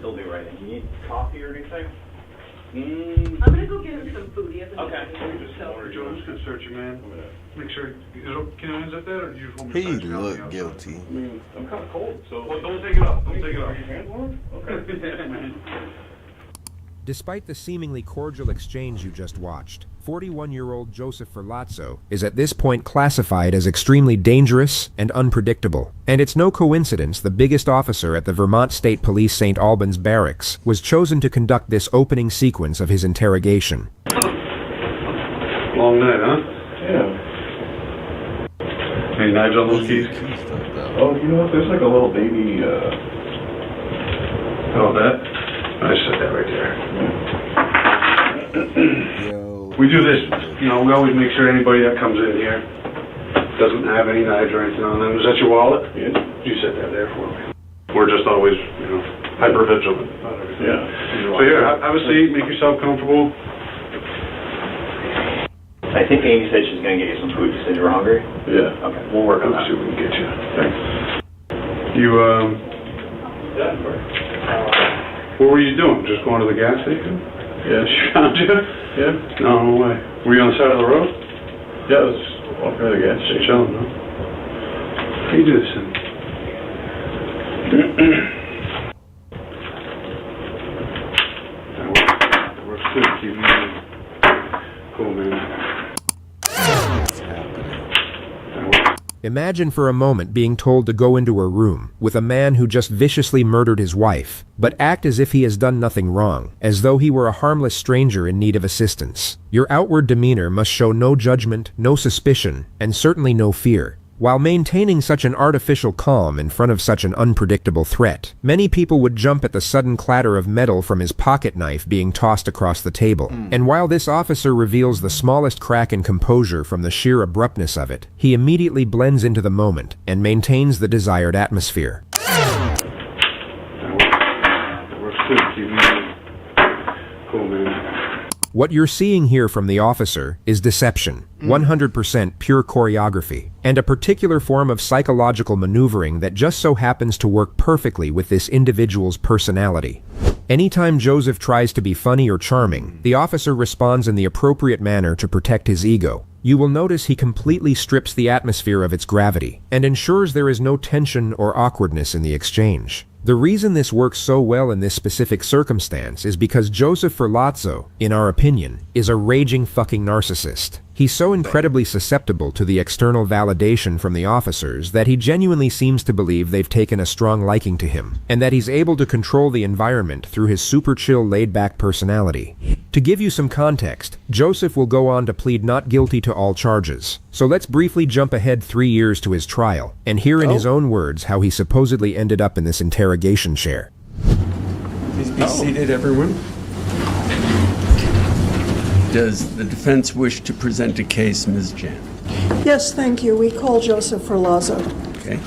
still do writing. You need coffee or anything? I'm gonna go get him some food. He hasn't Okay. eaten, so. Joe, I'm just gonna search you, man. Make sure, can your hands up there, or do you just want me to He search you? looked guilty. I mean, I'm kind of cold, so... Well, don't take it off, don't take it off. Are your hands warm? Okay. Yeah, man. Despite the seemingly cordial exchange you just watched, 41-year-old Joseph Ferlazzo is at this point classified as extremely dangerous and unpredictable. And it's no coincidence the biggest officer at the Vermont State Police St. Albans Barracks was chosen to conduct this opening sequence of his interrogation. Long night, huh? Yeah. Any knives on those keys? Oh, you know what? There's like a little baby, Oh, that? I set that right there. Yo. We do this, you know, we always make sure anybody that comes in here doesn't have any knives or anything on them. Is that your wallet? Yeah. You set that there for me. We're just always, you know, hyper vigilant about everything. Yeah. So here, have a seat, make yourself comfortable. I think Amy said she's gonna get you some food. You said you were hungry? Yeah. Okay, we'll work on Let's that. see what we can get you. Thanks. You, Yeah, sure. what were you doing? Just going to the gas station? Yeah. She found you? Yeah? No way. Were you on the side of the road? Yeah, I was walking to the gas Stay station. chilling, huh? How you do this thing? That works good. Keep moving. Cool, man. What's happening? That works. Imagine for a moment being told to go into a room with a man who just viciously murdered his wife, but act as if he has done nothing wrong, as though he were a harmless stranger in need of assistance. Your outward demeanor must show no judgment, no suspicion, and certainly no fear. While maintaining such an artificial calm in front of such an unpredictable threat, many people would jump at the sudden clatter of metal from his pocket knife being tossed across the table. And while this officer reveals the smallest crack in composure from the sheer abruptness of it, he immediately blends into the moment and maintains the desired atmosphere. That works good. Keep moving. Cool, man. What you're seeing here from the officer is deception, 100% pure choreography, and a particular form of psychological maneuvering that just so happens to work perfectly with this individual's personality. Anytime Joseph tries to be funny or charming, the officer responds in the appropriate manner to protect his ego. You will notice he completely strips the atmosphere of its gravity and ensures there is no tension or awkwardness in the exchange. The reason this works so well in this specific circumstance is because Joseph Ferlazzo, in our opinion, is a raging fucking narcissist. He's so incredibly susceptible to the external validation from the officers that he genuinely seems to believe they've taken a strong liking to him, and that he's able to control the environment through his super chill, laid-back personality. To give you some context, Joseph will go on to plead not guilty to all charges. So let's briefly jump ahead 3 years to his trial, and hear in his own words how he supposedly ended up in this interrogation chair. Please be seated, everyone. Does the defense wish to present a case, Ms. Jan? Yes, thank you. We call Joseph Ferlazzo. Okay.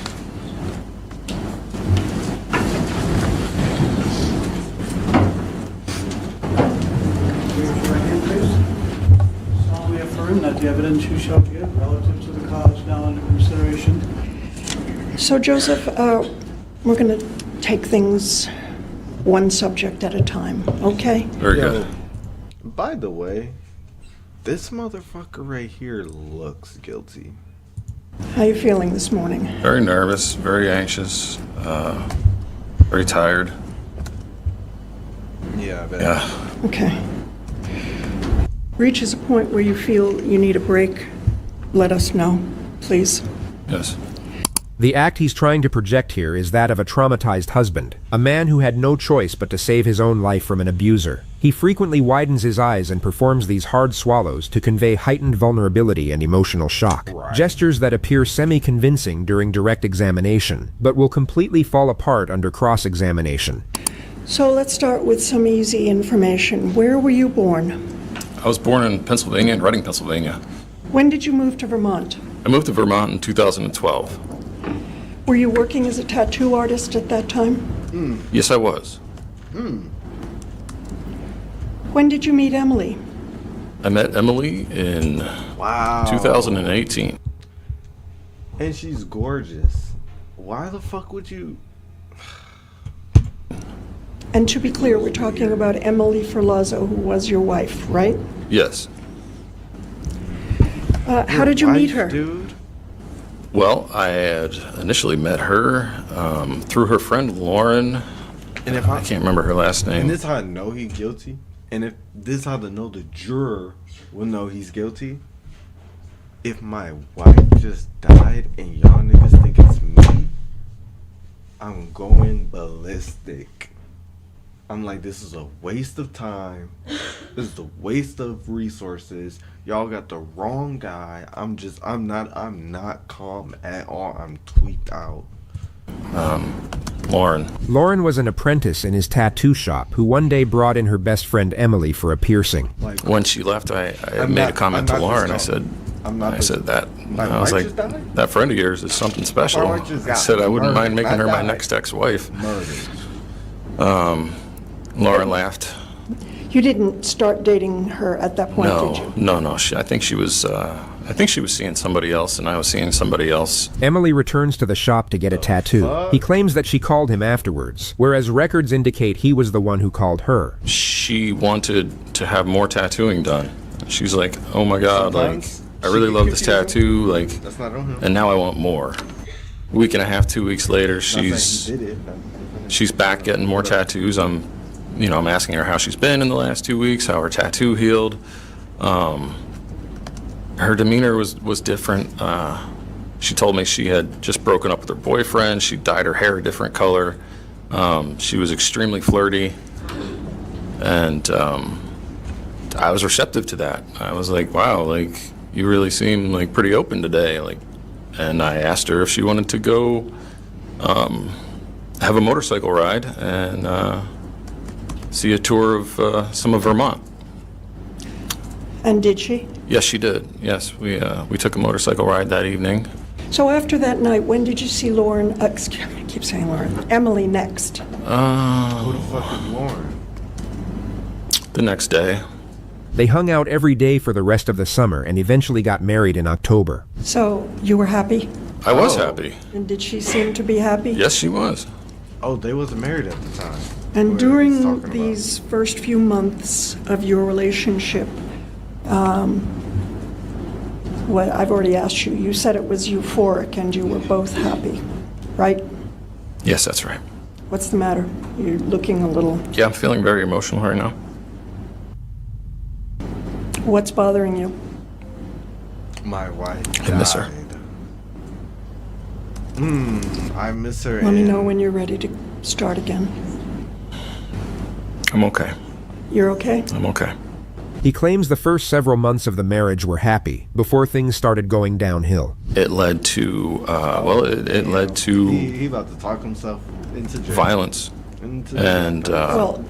Solemnly affirm that the evidence you shall give relative to the cause now under consideration. So, Joseph, we're going to take things one subject at a time, okay? Very good. By the way, this motherfucker right here looks guilty. How you feeling this morning? Very nervous, very anxious, very tired. Yeah, I bet. Yeah. Okay. Reaches a point where you feel you need a break, let us know, please. Yes. The act he's trying to project here is that of a traumatized husband, a man who had no choice but to save his own life from an abuser. He frequently widens his eyes and performs these hard swallows to convey heightened vulnerability and emotional shock. Gestures that appear semi-convincing during direct examination, but will completely fall apart under cross-examination. So let's start with some easy information. Where were you born? I was born in Pennsylvania, in Reading, Pennsylvania. When did you move to Vermont? I moved to Vermont in 2012. Were you working as a tattoo artist at that time? Yes, I was. When did you meet Emily? I met Emily in Wow. 2018. And she's gorgeous. Why the fuck would you... And to be clear, we're talking about Emily Ferlazzo, who was your wife, right? Yes. How did you meet Wife, her? Dude? Well, I had initially met her through her friend Lauren. And if I can't remember her last And name. this how I know he's guilty. And if this how to know the juror will know he's guilty. If my wife just died and y'all niggas think it's me, I'm going ballistic. I'm like, this is a waste of time. This is a waste of resources. Y'all got the wrong guy. I'm not calm at all. I'm tweaked out. Lauren. Lauren was an apprentice in his tattoo shop who one day brought in her best friend Emily for a piercing. Like, When she left, I I'm made not- a comment I'm to not Lauren. I just said, I'm not I just- said that. My I was wife like, just died? that friend of yours is something special. My wife just I got said I wouldn't mind murdered. making her Not my died. next ex-wife. Murdered. Lauren laughed. You didn't start dating her at that point, did you? No. I think she was seeing somebody else, and I was seeing somebody else. Emily returns to the shop to get a tattoo. fuck? He claims that she called him afterwards, whereas records indicate he was the one who called her. She wanted to have more tattooing done. She's like, "Oh my God, like Sometimes I really she love can this confuse tattoo, like, That's not on him. and now I want more." A week and a half, 2 weeks later, Not saying she's he did it. she's back getting more tattoos. I'm asking her how she's been in the last 2 weeks, how her tattoo healed. Her demeanor was different. She told me she had just broken up with her boyfriend. She dyed her hair a different color. She was extremely flirty, and I was receptive to that. I was like, wow, like, you really seem like pretty open today. Like, and I asked her if she wanted to go have a motorcycle ride and see a tour of some of Vermont. And did she? Yes, she did. Yes, we took a motorcycle ride that evening. So after that night, when did you see Lauren, excuse me, I keep saying Lauren, Emily next? Who the fuck is Lauren? The next day. They hung out every day for the rest of the summer and eventually got married in October. So you were happy? I was Oh. happy. And did she seem to be happy? Yes, she was. Oh, they wasn't married at the time. And What he's during talking about. these first few months of your relationship, what I've already asked you, you said it was euphoric and you were both happy, right? Yes, that's right. What's the matter? You're looking a little, Yeah, I'm feeling very emotional right now. what's bothering you? My wife I miss her. died. I miss her. Let me and- know when you're ready to start again. I'm okay. You're okay? I'm okay. He claims the first several months of the marriage were happy before things started going downhill. It led to, it led to He about to talk himself into jail. violence and Well,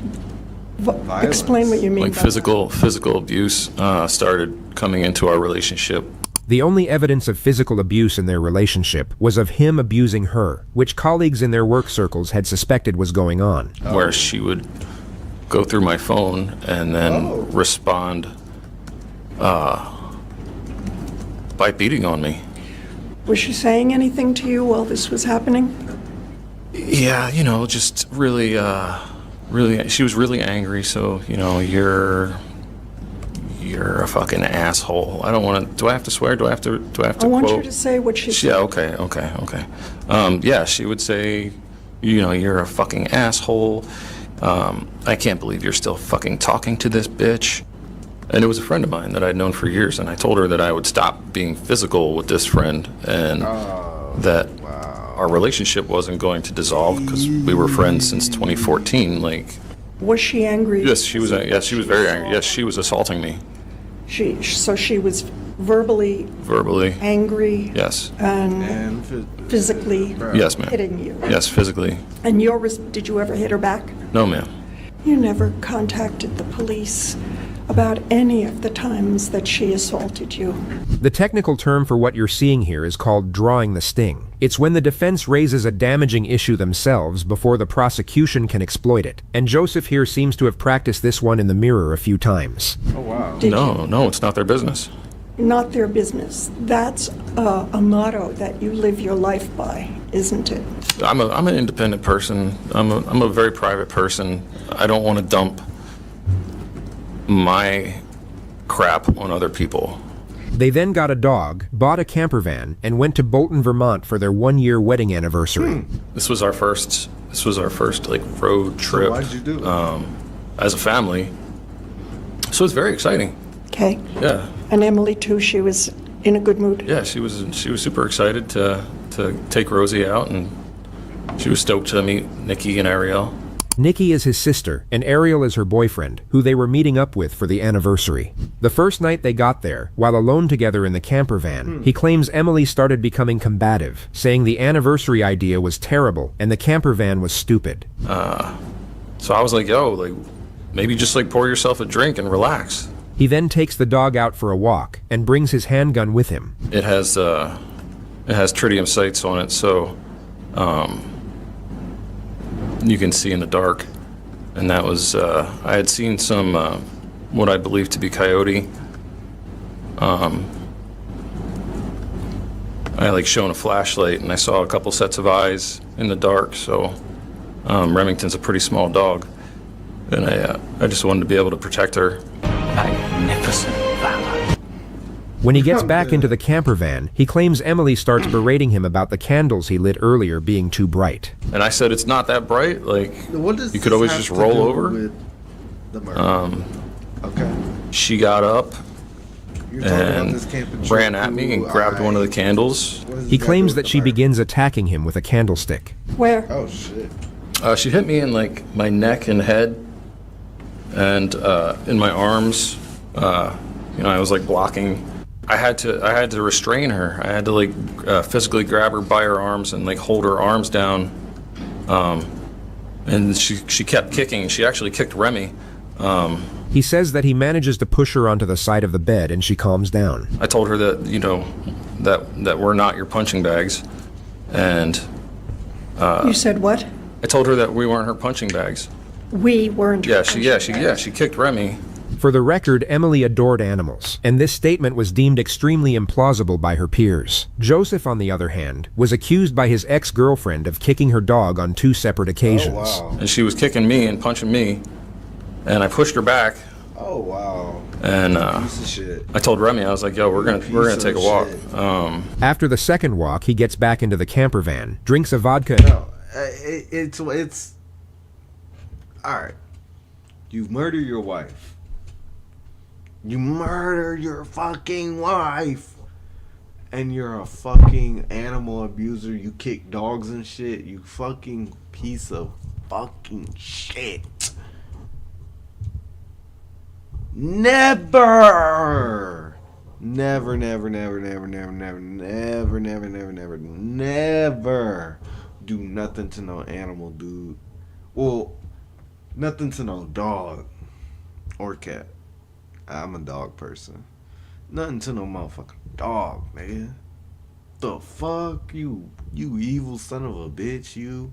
Violence. explain what you mean like by physical abuse started coming into our relationship. The only evidence of physical abuse in their relationship was of him abusing her, which colleagues in their work circles had suspected was going on. Where she would go through my phone and then respond by beating on me. that. Was she saying anything to you while this was happening? Yeah, just really, she was really angry. So, you're a fucking asshole. I don't want to. Do I have to swear? Do I have to I want quote? you to say what she said. Yeah. Okay. Yeah, she would say, you're a fucking asshole. I can't believe you're still fucking talking to this bitch. And it was a friend of mine that I'd known for years, and I told her that I would stop being physical with this friend and that our relationship wasn't going to dissolve because we were friends since 2014. Like, Was she angry? yes, she was. Yes, she was very angry. Yes, she was assaulting me So she was verbally verbally. angry Yes. and And physically Yes, ma'am. hitting you. Yes, physically. And did you ever hit her back? No, ma'am. You never contacted the police about any of the times that she assaulted you. The technical term for what you're seeing here is called drawing the sting. It's when the defense raises a damaging issue themselves before the prosecution can exploit it. And Joseph here seems to have practiced this one in the mirror a few times. oh wow. Did No, it's not their business. not their business. That's a motto that you live your life by, isn't it? I'm an independent person. I'm a very private person. I don't want to dump my crap on other people. They then got a dog, bought a camper van, and went to Bolton, Vermont for their 1-year wedding anniversary. This was our first like road trip. So why'd you do it? As a family. So it's very exciting. Okay. Yeah. And Emily too, she was in a good mood? Yeah, she was super excited to take Rosie out, and she was stoked to meet Nikki and Ariel. Nikki is his sister, and Ariel is her boyfriend, who they were meeting up with for the anniversary. The first night they got there, while alone together in the camper van, he claims Emily started becoming combative, saying the anniversary idea was terrible and the camper van was stupid. So I was like, yo, like, maybe just like pour yourself a drink and relax. He then takes the dog out for a walk and brings his handgun with him. It has tritium sights on it, so you can see in the dark. And that was, I had seen some, what I believe to be coyote. I like shown a flashlight and I saw a couple sets of eyes in the dark, so Remington's a pretty small dog. And I just wanted to be able to protect her. Magnificent valor. When he gets back into the camper van, he claims Emily starts berating him about the candles he lit earlier being too bright. And I said, it's not that bright, like, What does you could this always have just to roll do over. with the murder? Okay. She got up You're talking about and this camping trip. ran at me and grabbed one of the candles. What does He this claims have to do that with she the murder? begins attacking him with a candlestick. Where? Oh shit. She hit me in like my neck and head, and in my arms. I was like blocking. I had to restrain her. I had to like physically grab her by her arms and like hold her arms down. And she kept kicking. She actually kicked Remy. He says that he manages to push her onto the side of the bed and she calms down. I told her that that we're not your punching bags, and You said what? I told her that we weren't her punching bags. We weren't. She kicked Remy. For the record, Emily adored animals, and this statement was deemed extremely implausible by her peers. Joseph, on the other hand, was accused by his ex-girlfriend of kicking her dog on 2 separate occasions. Oh wow. And she was kicking me and punching me, and I pushed her back. Oh wow. And Piece of shit. I told Remy, I was like, "Yo, we're gonna take a walk." After the second walk, he gets back into the camper van, drinks a vodka. No, it's all right. You murder your wife. You murder your fucking wife. And you're a fucking animal abuser. You kick dogs and shit. You fucking piece of fucking shit. Never. Never, never, never, never, never, never, never, never, never, never, never do nothing to no animal, dude. Well, nothing to no dog or cat. I'm a dog person. Nothing to no motherfucking dog, man. The fuck? You evil son of a bitch, you.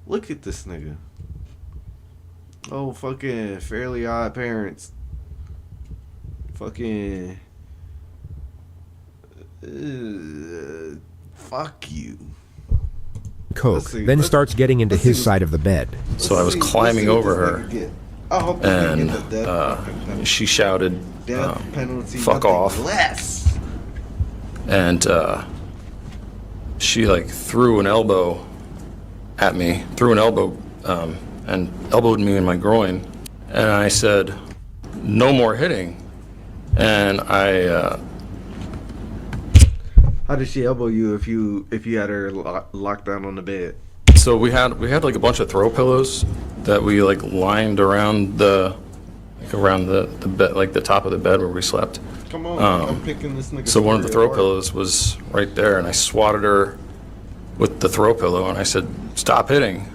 Look at this nigga. Oh, fucking Fairly Odd Parents. Fucking. Fuck you. Coke, then starts getting into his side of the bed. So I was climbing over her, and she shouted, "Fuck off!" Less. And she like threw an elbow at me, and elbowed me in my groin. And I said, "No more hitting." And How did she elbow you if you had her locked down on the bed? so we had like a bunch of throw pillows that we like lined around the bed, like the top of the bed where we slept. Come on, I'm picking this nigga. So one of the throw pillows was right there, and I swatted her with the throw pillow, and I said, "Stop hitting."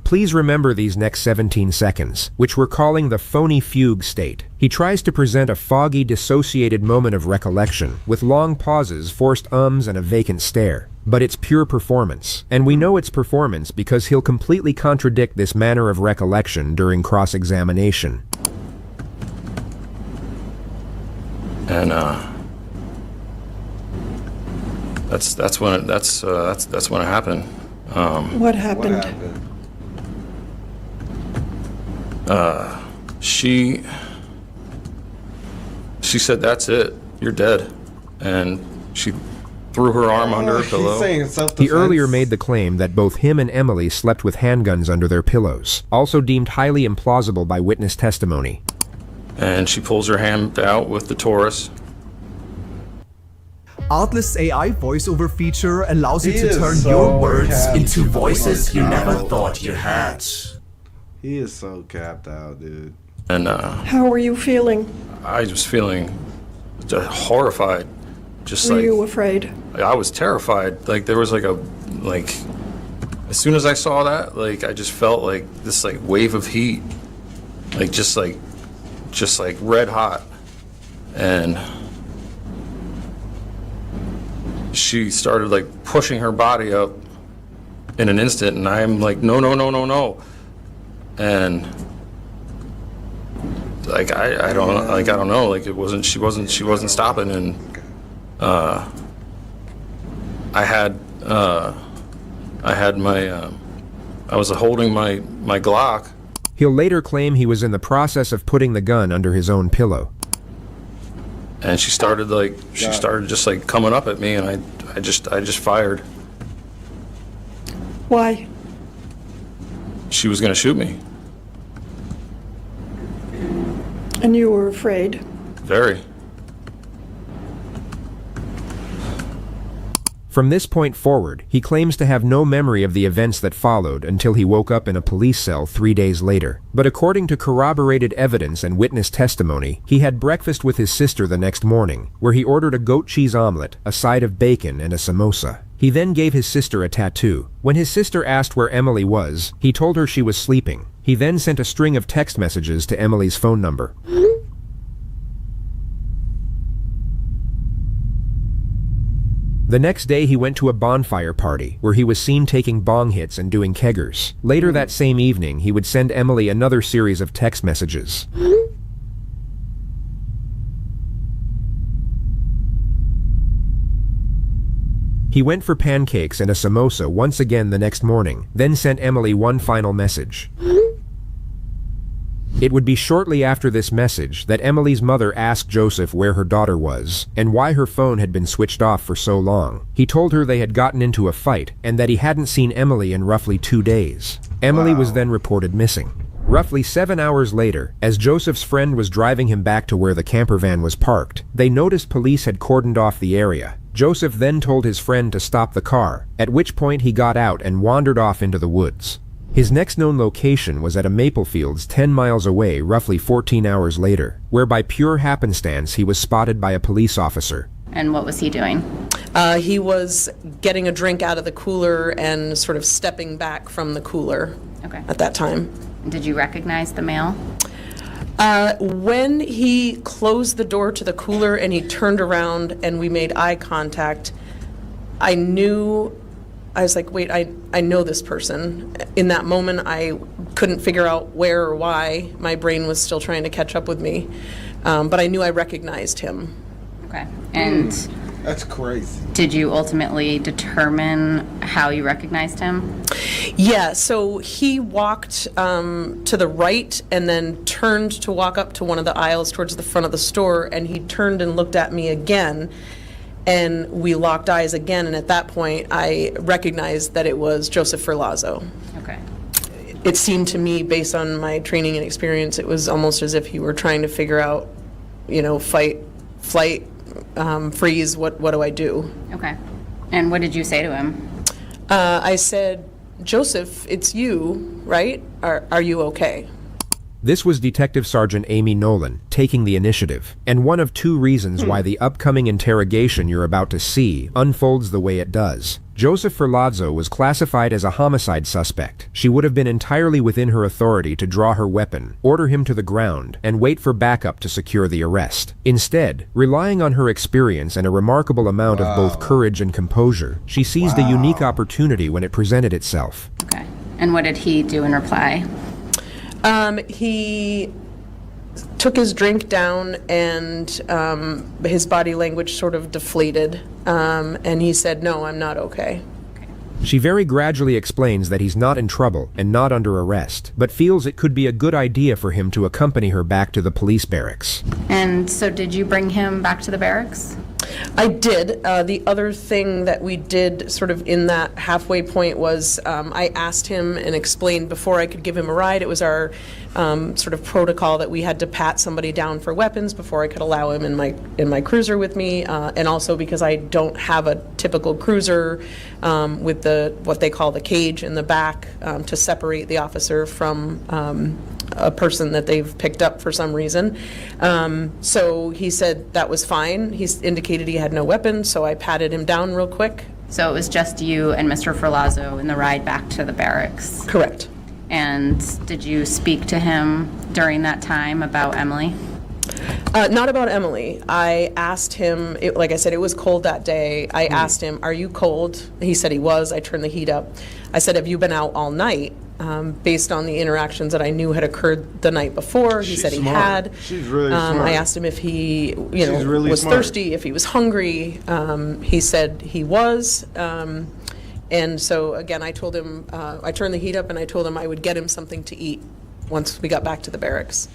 Please remember these next 17 seconds, which we're calling the phony fugue state. He tries to present a foggy, dissociated moment of recollection, with long pauses, forced ums, and a vacant stare. But it's pure performance, and we know it's performance because he'll completely contradict this manner of recollection during cross-examination. And that's when it happened. What happened? She said, "That's it. You're dead," and she threw her arm under her pillow. He's saying self-defense. He earlier made the claim that both him and Emily slept with handguns under their pillows, also deemed highly implausible by witness testimony. And she pulls her hand out with the Taurus. Atlas AI voiceover feature allows you He to is turn so your words capped. into voices you never out. thought you had. He is so capped out, dude. And How were you feeling? I was feeling horrified. Just Were like, you afraid? I was terrified. Like, there was like as soon as I saw that, like, I just felt like this like wave of heat, like just like red hot. And she started like pushing her body up in an instant, and I'm like, no, no, no, no, no. And like I don't know, like she wasn't stopping. And I was holding my Glock. He'll later claim he was in the process of putting the gun under his own pillow. And she started just like coming up at me, and I just fired. Why? She was gonna shoot me. And you were afraid? Very. From this point forward, he claims to have no memory of the events that followed until he woke up in a police cell 3 days later. But according to corroborated evidence and witness testimony, he had breakfast with his sister the next morning, where he ordered a goat cheese omelet, a side of bacon, and a samosa. He then gave his sister a tattoo. When his sister asked where Emily was, he told her she was sleeping. He then sent a string of text messages to Emily's phone number. The next day, he went to a bonfire party, where he was seen taking bong hits and doing keggers. Later that same evening, he would send Emily another series of text messages. He went for pancakes and a samosa once again the next morning, then sent Emily one final message. It would be shortly after this message that Emily's mother asked Joseph where her daughter was and why her phone had been switched off for so long. He told her they had gotten into a fight and that he hadn't seen Emily in roughly 2 days. Emily was then reported missing. Roughly 7 hours later, as Joseph's friend was driving him back to where the camper van was parked, they noticed police had cordoned off the area. Joseph then told his friend to stop the car, at which point he got out and wandered off into the woods. His next known location was at a maple fields 10 miles away roughly 14 hours later, where by pure happenstance he was spotted by a police officer. And what was he doing? He was getting a drink out of the cooler and sort of stepping back from the cooler at that time. Did you recognize the male? When he closed the door to the cooler and he turned around and we made eye contact, I was like, wait, I know this person. In that moment, I couldn't figure out where or why. My brain was still trying to catch up with me. But I knew I recognized him. Okay. And that's crazy. Did you ultimately determine how you recognized him? Yeah, so he walked to the right and then turned to walk up to one of the aisles towards the front of the store, and he turned and looked at me again. And we locked eyes again, and at that point, I recognized that it was Joseph Ferlazzo. Okay. It seemed to me, based on my training and experience, it was almost as if he were trying to figure out, fight, flight, freeze, what do I do? Okay. And what did you say to him? I said, Joseph, it's you, right? Are you okay? This was Detective Sergeant Amy Nolan taking the initiative, and one of 2 reasons why the upcoming interrogation you're about to see unfolds the way it does. Joseph Ferlazzo was classified as a homicide suspect. She would have been entirely within her authority to draw her weapon, order him to the ground, and wait for backup to secure the arrest. Instead, relying on her experience and a remarkable amount of both courage and composure, she seized a unique opportunity when it presented itself. Okay. And what did he do in reply? He took his drink down, and his body language sort of deflated, and he said, "No, I'm not okay." She very gradually explains that he's not in trouble and not under arrest, but feels it could be a good idea for him to accompany her back to the police barracks. And so did you bring him back to the barracks? I did. The other thing that we did sort of in that halfway point was I asked him and explained before I could give him a ride. It was our sort of protocol that we had to pat somebody down for weapons before I could allow him in my cruiser with me, and also because I don't have a typical cruiser with what they call the cage in the back to separate the officer from a person that they've picked up for some reason. So he said that was fine. He indicated he had no weapon, so I patted him down real quick. So it was just you and Mr. Ferlazzo in the ride back to the barracks? Correct. And did you speak to him during that time about Emily? Not about Emily. I asked him, like I said, it was cold that day. I asked him, "Are you cold?" He said he was. I turned the heat up. I said, "Have you been out all night?" Based on the interactions that I knew had occurred the night bore. He said he had. She's really smart. I asked him if he, really was smart. thirsty, if he was hungry. He said he was. And so, again, I told him, I turned the heat up and I told him I would get him something to eat once we got back to the barracks.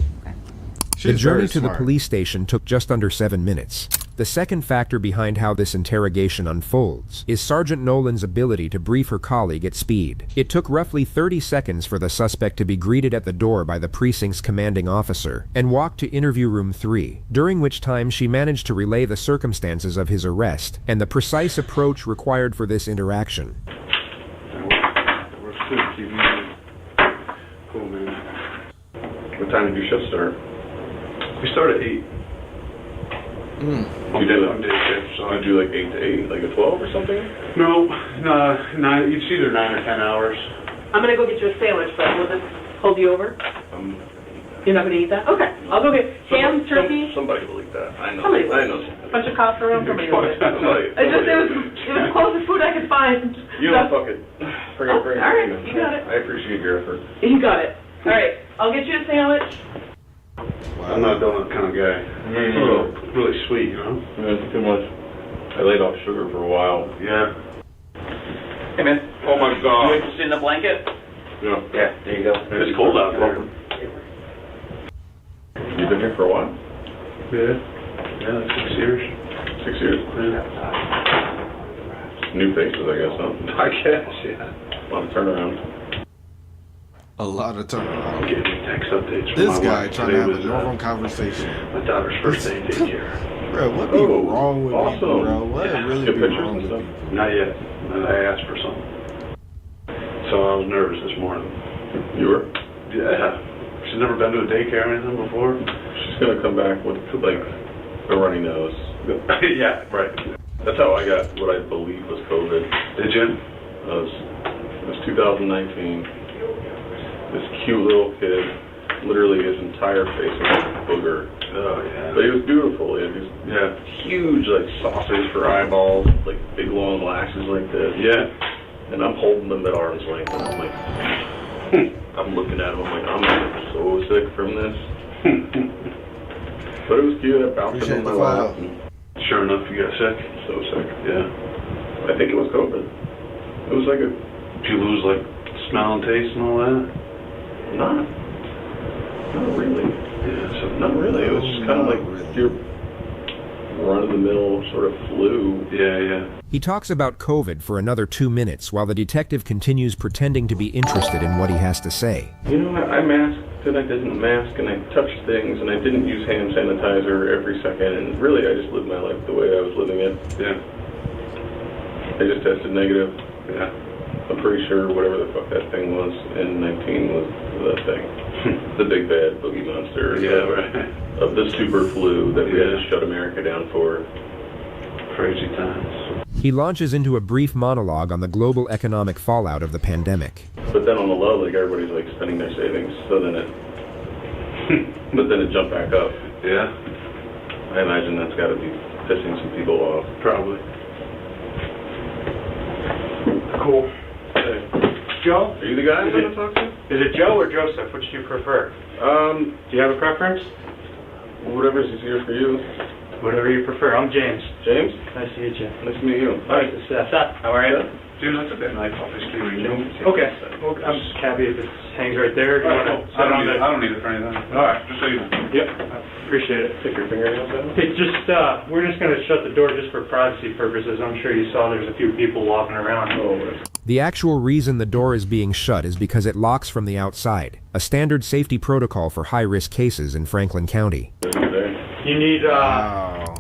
The journey to the police station took just under 7 minutes. The second factor behind how this interrogation unfolds is Sergeant Nolan's ability to brief her colleague at speed. It took roughly 30 seconds for the suspect to be greeted at the door by the precinct's commanding officer and walk to interview room 3, during which time she managed to relay the circumstances of his arrest and the precise approach required for this interaction. Cool, man. What time did your shift start? We start at 8. You did it. So I do like 8 to 8, like a 12 or something? No, 9. It's either 9 or 10 hours. I'm gonna go get you a sandwich, but will this hold you over? You're not gonna eat that? Okay, I'll go get ham, turkey. Somebody will eat that. I know. Somebody will. I know somebody. Bunch of cops around, somebody will. It was the closest food I could find. You know, fuck it. Bring it. All right, you got it. I appreciate your effort. You got it. All right, I'll get you a sandwich. I'm not a donut kind of guy. Really sweet, you know? Yeah, it's too much. I laid off sugar for a while. Yeah. Hey, man. Oh my God. You interested in a blanket? Yeah. Yeah, there you go. It's cold out there. You've been here for a while? Yeah, like 6 years. 6 years? Yeah. New faces, I guess, huh? I guess, yeah. A lot of turnaround. A lot of I'm turnaround. getting text updates. This from my guy wife. trying to have a Today was, normal conversation. My daughter's first day in daycare. Bro, what be wrong with awesome. people, bro? What really Good be pictures wrong and with stuff. people? Not yet. I asked for some. So I was nervous this morning. You were? Yeah. She's never been to a daycare or anything before. She's gonna come back with, like, a runny nose. Yeah, right. That's how I got what I believe was COVID. Did you? It was 2019. This cute little kid, literally his entire face was like a booger. Oh, yeah. But he was beautiful. He had these huge, like, saucers for eyeballs, like big long lashes like this. Yeah. And I'm holding them at arm's length, and I'm like, I'm looking at him, I'm like, I'm so sick from this. But it was cute. I bounced it on my lap. Sure enough, you got sick? So sick. Yeah. I think it was COVID. It was like a... Did you lose, like, smell and taste and all that? Not really. Yeah, so Not really. It was just kind of like your run-of-the-mill sort of flu. Yeah. He talks about COVID for another 2 minutes while the detective continues pretending to be interested in what he has to say. You know, I masked and I didn't mask and I touched things and I didn't use hand sanitizer every second, and really I just lived my life the way I was living it. Yeah. I just tested negative. Yeah. I'm pretty sure whatever the fuck that thing was in 19 was the thing. The big bad boogie monster. Yeah, right. Of the super flu that we had to shut America down for. Crazy times. He launches into a brief monologue on the global economic fallout of the pandemic. But then on the low, like, everybody's like spending their savings, so then it but then it jumped back up. Yeah. I imagine that's got to be pissing some people off. Probably. Cool. Joe? Are you the guy I'm going to talk to? Is it Joe or Joseph? Which do you prefer? Do you have a preference? Whatever's easier for you. Whatever you prefer. I'm James. James? Nice to meet you. Nice to meet you. All right, this is Seth. How are you? Dude, that's a bit nice office cleaning. Okay. Well, I'm just happy if it hangs right there. Do you want to sit on the... I don't need it for anything. All right. Just so you know. Yep. I appreciate it. Take your fingernails out. Hey, just, we're just going to shut the door just for privacy purposes. I'm sure you saw there's a few people walking around. The actual reason the door is being shut is because it locks from the outside, a standard safety protocol for high-risk cases in Franklin County. You need,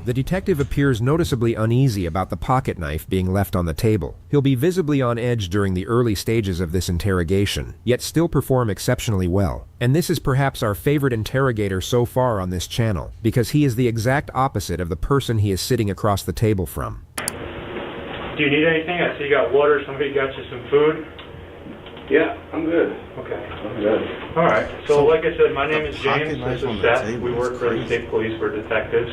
The detective appears noticeably uneasy about the pocket knife being left on the table. He'll be visibly on edge during the early stages of this interrogation, yet still perform exceptionally well. And this is perhaps our favorite interrogator so far on this channel, because he is the exact opposite of the person he is sitting across the table from. Do you need anything? I see you got water. Somebody got you some food? Yeah, I'm good. Okay. I'm good. All right. So, like I said, my name is pocket James. knife This on is the Seth. table We is work for the crazy. state police. We're detectives.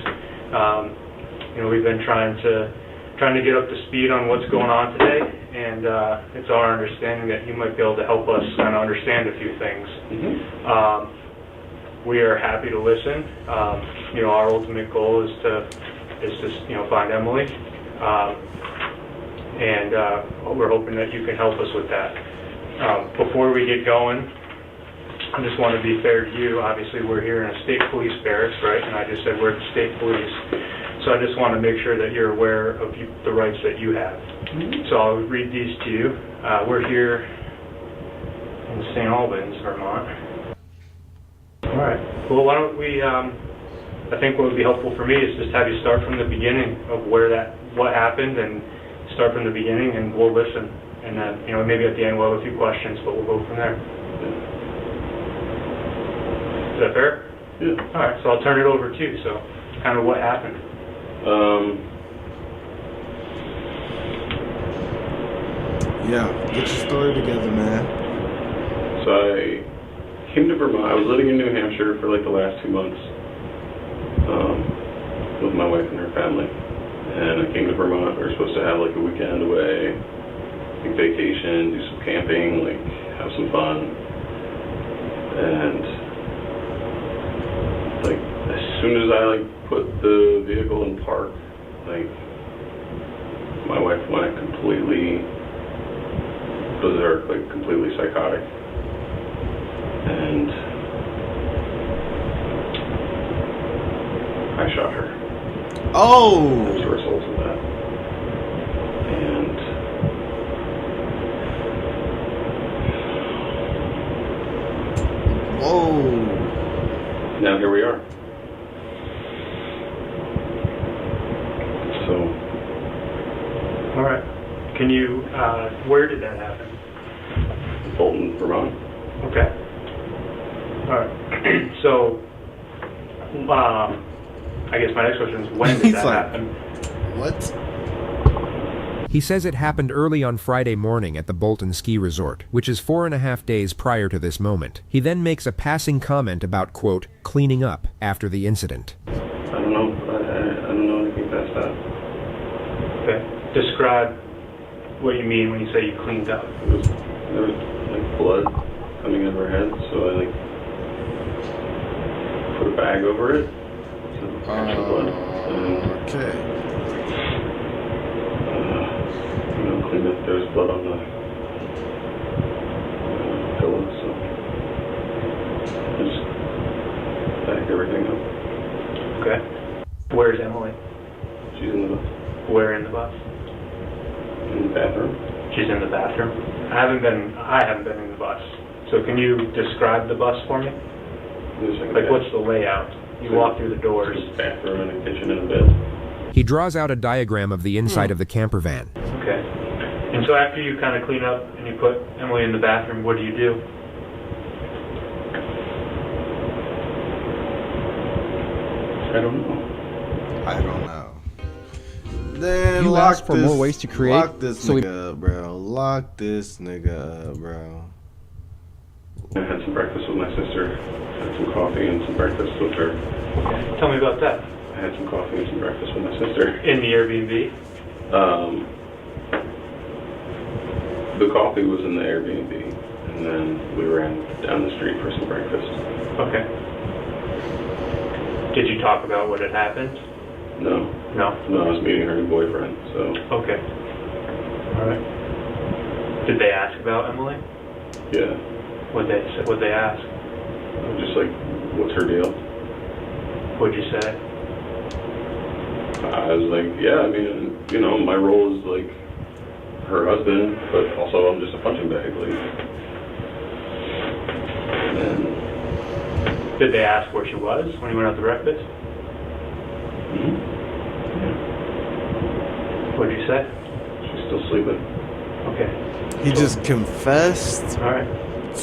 We've been trying to get up to speed on what's going on today, and it's our understanding that you might be able to help us kind of understand a few things. We are happy to listen. Our ultimate goal is to find Emily, and we're hoping that you can help us with that. Before we get going, I just want to be fair to you. Obviously, we're here in a state police barracks, right? And I just said we're the state police. So I just want to make sure that you're aware of the rights that you have. So I'll read these to you. We're here in St. Albans, Vermont. All right. Well, why don't we, I think what would be helpful for me is just have you start from the beginning of what happened, and start from the beginning, and we'll listen. And then, maybe at the end we'll have a few questions, but we'll go from there. Is that fair? Yeah. All right, so I'll turn it over to you. So, kind of what happened? Yeah, get your story together, man. So I came to Vermont. I was living in New Hampshire for like the last 2 months with my wife and her family. And I came to Vermont. We were supposed to have like a weekend away, like vacation, do some camping, like have some fun. And like as soon as I like put the vehicle in park, like my wife went completely berserk, like completely psychotic. And I shot her. Oh! As a result of that. And whoa! now here we are. So. All right. Can you, where did that happen? Bolton, Vermont. Okay. All right. So, I guess my next question is, when did that happen? What? He says it happened early on Friday morning at the Bolton Ski Resort, which is 4.5 days prior to this moment. He then makes a passing comment about, quote, cleaning up after the incident. I don't know. I don't know anything past that. Okay. Describe what you mean when you say you cleaned up. There was like blood coming out of her head, so I like put a bag over it. Actual blood. And, okay. Cleaned up. There was blood on the pillow, so I just bagged everything up. Okay. Where's Emily? She's in the bus. Where in the bus? In the bathroom. She's in the bathroom. I haven't been in the bus. So can you describe the bus for me? Like, what's the layout? You walk through the doors. Bathroom and a kitchen and a bed. He draws out a diagram of the inside of the camper van. Okay. And so after you kind of clean up and you put Emily in the bathroom, what do you do? I don't know. I don't know. Then You lock asked for this, more ways to create, Lock this so we- nigga up, bro. Lock this nigga up, bro. I had some breakfast with my sister. Had some coffee and some breakfast with her. Okay. Tell me about that. I had some coffee and some breakfast with my sister. In the Airbnb? The coffee was in the Airbnb, and then we ran down the street for some breakfast. Okay. Did you talk about what had happened? No. No? No, I was meeting her new boyfriend, so. Okay. All right. Did they ask about Emily? Yeah. What'd they ask? Just like, what's her deal? What'd you say? I was like, yeah, I mean, you know, my role is like her husband, but also I'm just a punching bag, like. And did they ask where she was when you went out to breakfast? Mm-hmm. Yeah. What'd you say? She's still sleeping. Okay. He just confessed All right.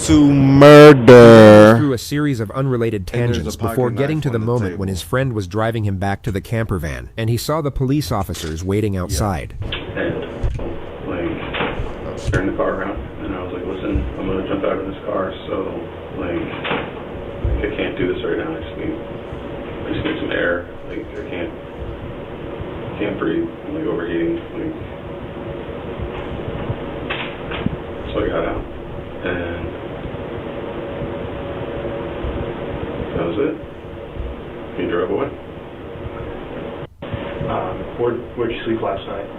to murder. Through a series of unrelated tangents there's a pocket before getting knife to the on the moment table. when his friend was driving him back to the camper van, and he saw the police officers waiting outside. And like, I was turning the car around, and I was like, listen, I'm gonna jump out of this car, so like, I can't do this right now. I just need some air. Like, I can't breathe. I'm like overheating. Like, so I got out, and that was it. He drove away. Where'd you sleep last night?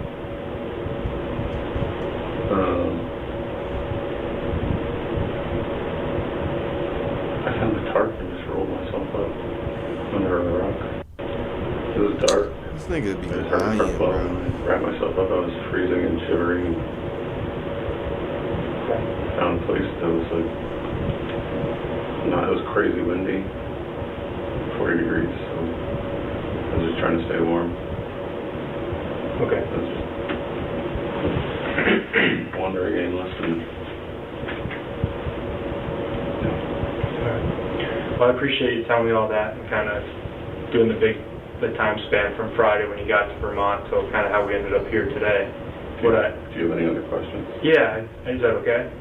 I found the tarp and just rolled myself up under a rock. It was dark. This nigga be I just heard the tarp blow, and I wrapped myself up. I was freezing and shivering. Found a place that was like, it was crazy windy, 40 degrees, so I was just trying to stay warm. Okay. I was just wandering aimless and. Well, I appreciate you telling me all that and kind of doing the time span from Friday when you got to Vermont to kind of how we ended up here today. Do you have any other questions? Yeah, is that okay?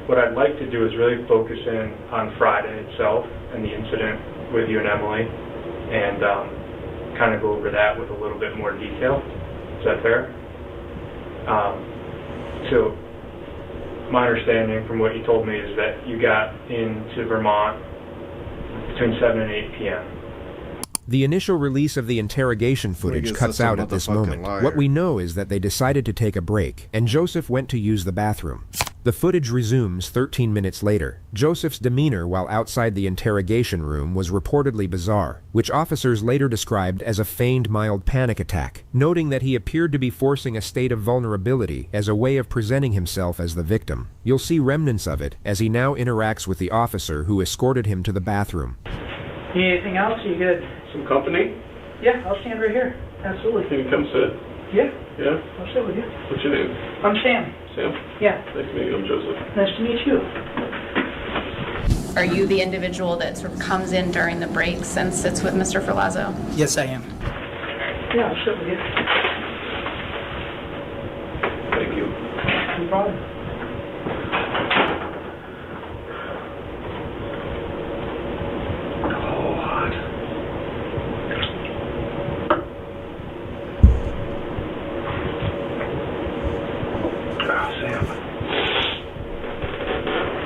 What I'd like to do is really focus in on Friday itself and the incident with you and Emily, and kind of go over that with a little bit more detail. Is that fair? So, my understanding from what you told me is that you got into Vermont between 7 and 8 p.m. The initial release of the interrogation footage Nigga's cuts such a out at this motherfucking moment. liar. What we know is that they decided to take a break, and Joseph went to use the bathroom. The footage resumes 13 minutes later. Joseph's demeanor while outside the interrogation room was reportedly bizarre, which officers later described as a feigned mild panic attack, noting that he appeared to be forcing a state of vulnerability as a way of presenting himself as the victim. You'll see remnants of it as he now interacts with the officer who escorted him to the bathroom. Need anything else? Are you good? Some company? Yeah, I'll stand right here. Absolutely. Can you come sit? Yeah, Yeah? I'll sit with you. What's your name? I'm Sam. Sam? Yeah. Nice to meet you. I'm Joseph. Nice to meet you. Are you the individual that sort of comes in during the breaks and sits with Mr. Ferlazzo? Yes, I am. Yeah, I'll sit with you. Thank you. No problem.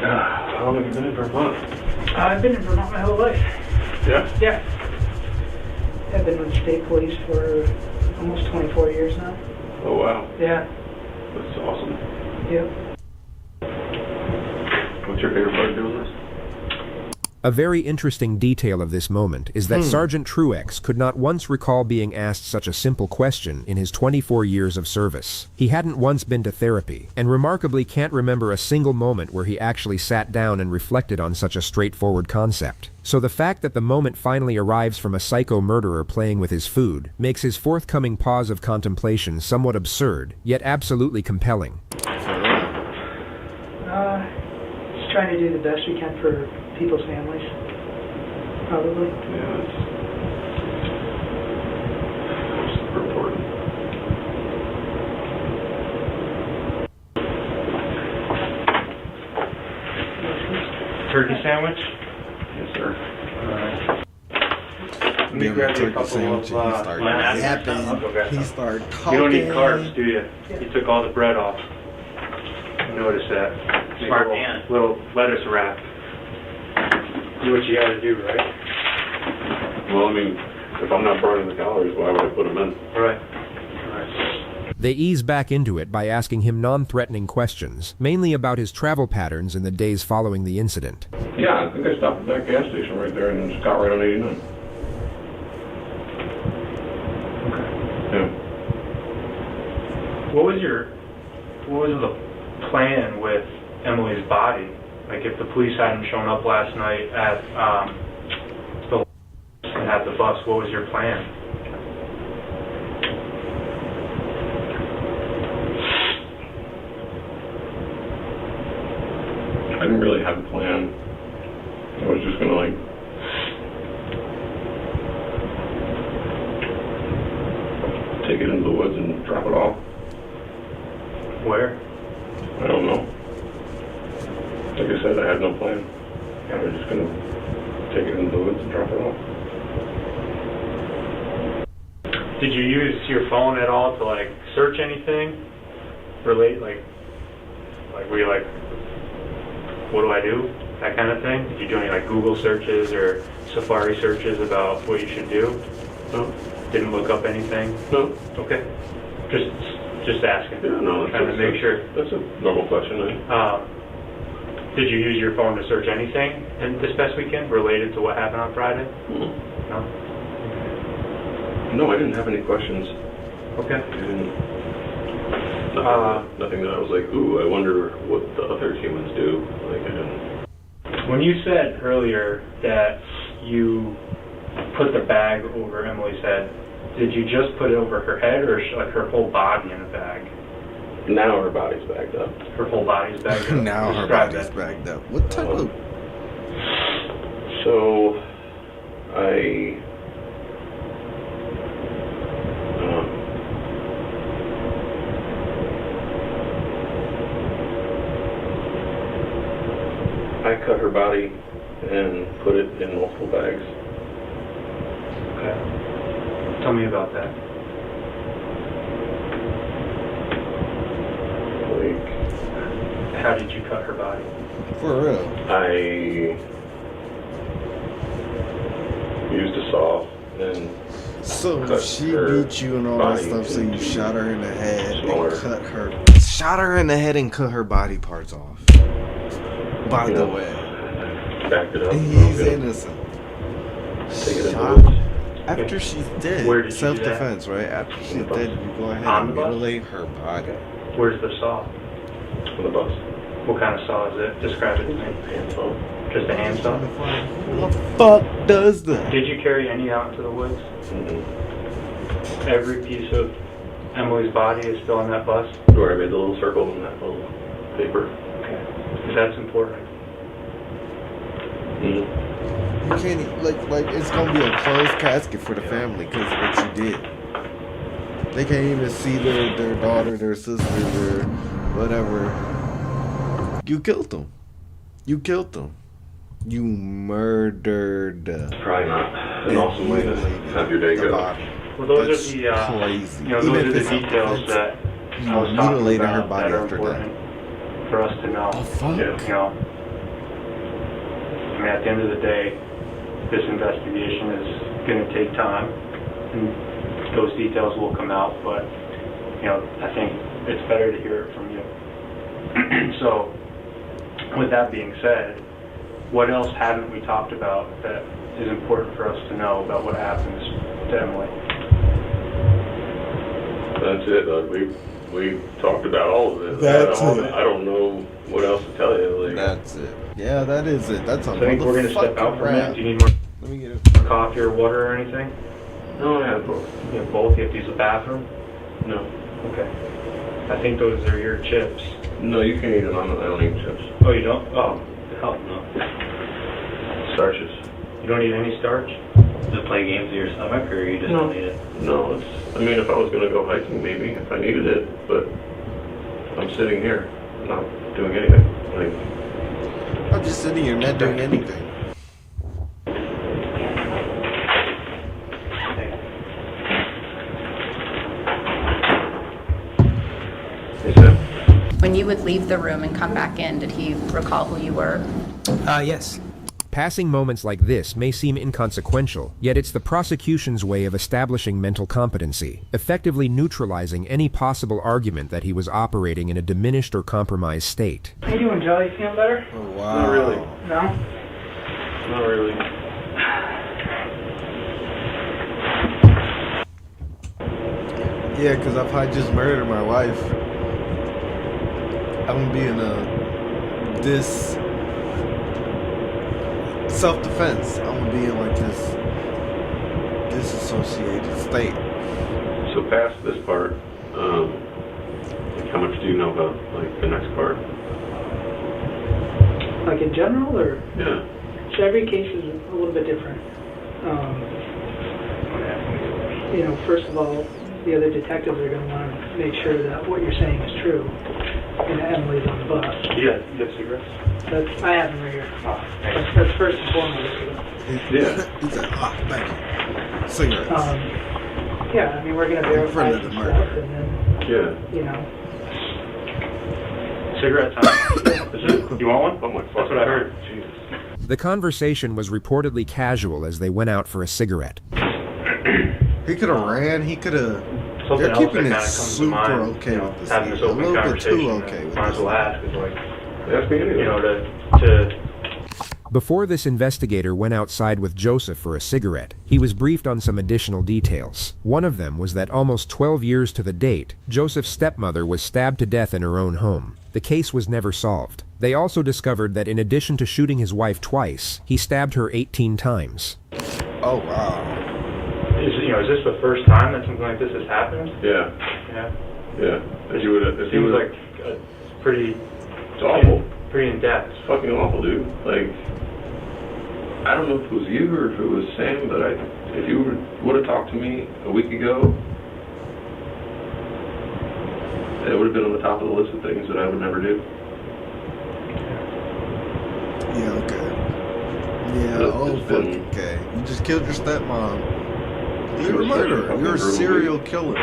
How long have you been in Vermont? I've been in Vermont my whole life. Yeah? Yeah. I've been with the state police for almost 24 years now. Oh, wow. Yeah. That's awesome. Yep. What's your favorite part of doing this? A very interesting detail of this moment is that Sergeant Truex could not once recall being asked such a simple question in his 24 years of service. He hadn't once been to therapy, and remarkably can't remember a single moment where he actually sat down and reflected on such a straightforward concept. So the fact that the moment finally arrives from a psycho murderer playing with his food makes his forthcoming pause of contemplation somewhat absurd, yet absolutely compelling. Just trying to do the best we can for people's families, probably. Yeah, it's super important. Turkey sandwich? Yes, sir. Let me grab you a couple of yapping. He started talking. You don't eat carbs, do you? You took all the bread off. I noticed that. Smart man. Little lettuce wrap. Do what you gotta do, right? Well, I mean, if I'm not burning the calories, why would I put them in? Right. They ease back into it by asking him non-threatening questions, mainly about his travel patterns in the days following the incident. Yeah, I think I stopped at that gas station right there and just got right on 89. Okay. Yeah. What was the plan with Emily's body? Like, if the police hadn't shown up last night at the bus, what was your plan? I didn't really have a plan. I was just gonna like take it into the woods and drop it off. Where? I don't know. Like I said, I had no plan. I was just gonna take it into the woods and drop it off. Did you use your phone at all to like search anything? Relate like were you like, what do I do? That kind of thing? Did you do any like Google searches or Safari searches about what you should do? No. Didn't look up anything? No. Okay. Just asking. Yeah, no. Trying to make sure. That's a normal question. Did you use your phone to search anything this past weekend related to what happened on Friday? Mm-hmm. No? No, I didn't have any questions. Okay. I didn't. Nothing that I was like, ooh, I wonder what the other humans do. Like, I didn't. When you said earlier that you put the bag over Emily's head, did you just put it over her head or like her whole body in a bag? Now her body's bagged up. Her whole body's bagged up? Now her Describe body's that. bagged up. What type of... So, I cut her body and put it in multiple bags. Okay. Tell me about that. Like, how did you cut her body? For real? I used a saw and So cut she her beat you and all that body stuff, so you into shot her in the head smaller- and cut her... Shot her in the head and cut her body parts off. By You the know, way. backed it up. He's innocent. Take it in the Shot woods. after she's dead. Where did you do that? Self-defense, right? After she's dead, you go ahead On and the bus? mutilate her body. Where's the saw? On the bus. What kind of saw is it? Describe it to me. Hand saw. Just a hand saw? Who the fuck does that? Did you carry any out into the woods? Mm-hmm. Every piece of Emily's body is still in that bus? Where I made the little circle in that little paper. Okay. That's important. Mm-hmm. You can't, like it's gonna be a closed casket for the family because of what you did. They can't even see their daughter, their sister, their whatever. You killed them. You killed them. You murdered. Probably not an awesome way to have your day go. Well, those That's are the crazy. those Even are if the it's details self-defense, that you I was talking mutilated about her body that are after important for us to know. The fuck? Yeah. You know, I mean, at the end of the day, this investigation is going to take time, and those details will come out. But you know, I think it's better to hear it from you. So, with that being said, what else haven't we talked about that is important for us to know about what happens to Emily? That's it. We talked about all of it. That's it. I don't know what else to tell you. Like, That's it. Yeah, that is it. That's a So I think we're going to step out for a minute. Do you need more Let me get it. coffee or water or anything? no, I have both. You have both? You have to use the bathroom? No. Okay. I think those are your chips. No, you can eat them. I don't eat chips. Oh, you don't? Oh, hell no. Starches. You don't eat any starch? Does it play games with your stomach, or you just don't eat it? No, I mean, if I was going to go hiking, maybe, if I needed it, but I'm sitting here, not doing anything. Like, I'm just sitting here not doing anything. When you would leave the room and come back in, did he recall who you were? Yes. Passing moments like this may seem inconsequential, yet it's the prosecution's way of establishing mental competency, effectively neutralizing any possible argument that he was operating in a diminished or compromised state. How you doing, Joe? You feeling better? Oh, wow. Not really. No? Not really. Yeah, because if I just murdered my wife, I'm gonna be in this self-defense. I'm gonna be in like this disassociated state. So past this part, like how much do you know about like the next part? Like in general, or? Yeah. So every case is a little bit different. You know, first of all, the other detectives are going to want to make sure that what you're saying is true. And Emily's on the bus. Yeah, you have cigarettes? I have them right here. That's first and foremost. Yeah. He said, thank you. Cigarettes. Yeah, I mean, we're going to verify some stuff, and then, you know. Cigarettes, huh? You want one? That's what I heard. Jesus. The conversation was reportedly casual as they went out for a cigarette. He could have ran. He could have. Something They're else keeping that it kinda comes to super mind, okay you know, with this. having this A open little bit conversation, too okay with might as this. well ask, is like, Ask me anything. you know, to Before this investigator went outside with Joseph for a cigarette, he was briefed on some additional details. One of them was that almost 12 years to the date, Joseph's stepmother was stabbed to death in her own home. The case was never solved. They also discovered that in addition to shooting his wife twice, he stabbed her 18 times. Oh, wow. is this the first time that something like this has happened? Yeah. Yeah. Yeah. As you would. It seems like pretty. It's awful. Pretty in depth. It's fucking awful, dude. Like, I don't know if it was you or if it was Sam, but if you would have talked to me a week ago, it would have been on the top of the list of things that I would never do. Yeah, okay. Yeah, fucking okay. You just killed your stepmom. You're a murderer. You're a serial killer.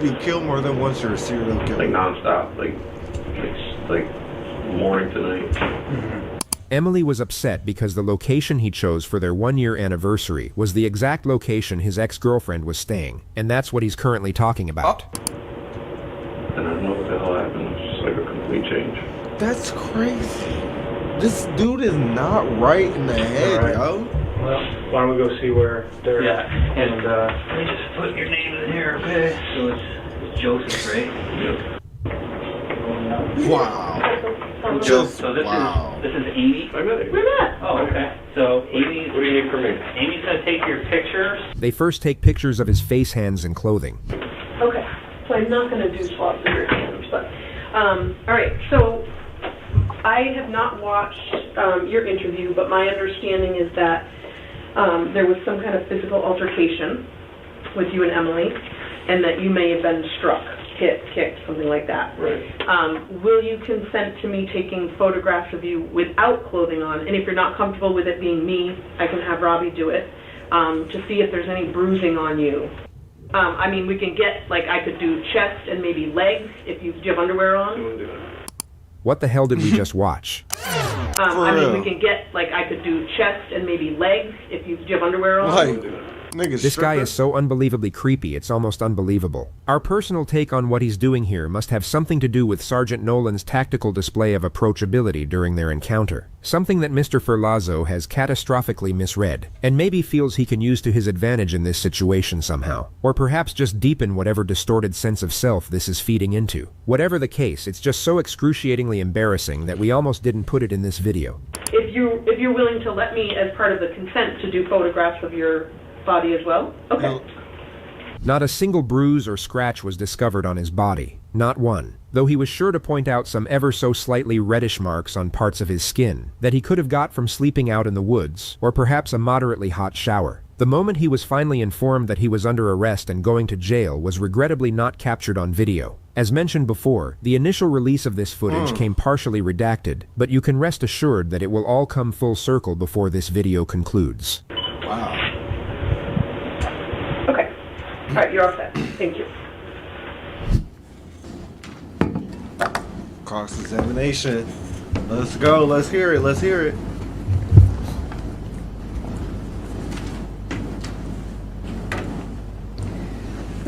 You kill more than once, you're a serial killer. Like nonstop. Like morning to night. Emily was upset because the location he chose for their one-year anniversary was the exact location his ex-girlfriend was staying, and that's what he's currently talking about. And I don't know what the hell happened. It was just like a complete change. That's crazy. This dude is not right in the head, Right. yo. Well, why don't we go see where they're... Yeah, and let me just put your name in here, okay? So it's Joseph, right? Yep. Wow. So this is Amy? I met him. We met. Oh, okay. So Amy, What do you need from me? Amy's gonna take your pictures. They first take pictures of his face, hands, and clothing. Okay, so I'm not going to do swabs of your hands, but, all right, so I have not watched your interview, but my understanding is that there was some kind of physical altercation with you and Emily, and that you may have been struck, hit, kicked, something like that. Right. Will you consent to me taking photographs of you without clothing on? And if you're not comfortable with it being me, I can have Robbie do it, to see if there's any bruising on you. I mean, we can get, like, I could do chest and maybe legs if you have underwear on. What the hell did we just watch? I mean, we can get, like, I could do chest and maybe legs if you have underwear on. This guy is so unbelievably creepy, it's almost unbelievable. Our personal take on what he's doing here must have something to do with Sergeant Nolan's tactical display of approachability during their encounter. Something that Mr. Ferlazzo has catastrophically misread, and maybe feels he can use to his advantage in this situation somehow. Or perhaps just deepen whatever distorted sense of self this is feeding into. Whatever the case, it's just so excruciatingly embarrassing that we almost didn't put it in this video. If you're willing to let me, as part of the consent, to do photographs of your body as well? Okay. Not a single bruise or scratch was discovered on his body. Not one. Though he was sure to point out some ever so slightly reddish marks on parts of his skin that he could have got from sleeping out in the woods, or perhaps a moderately hot shower. The moment he was finally informed that he was under arrest and going to jail was regrettably not captured on video. As mentioned before, the initial release of this footage came partially redacted, but you can rest assured that it will all come full circle before this video concludes. Wow. Okay. All right, you're all set. Thank you. Cross-examination. Let's go. Let's hear it. Let's hear it.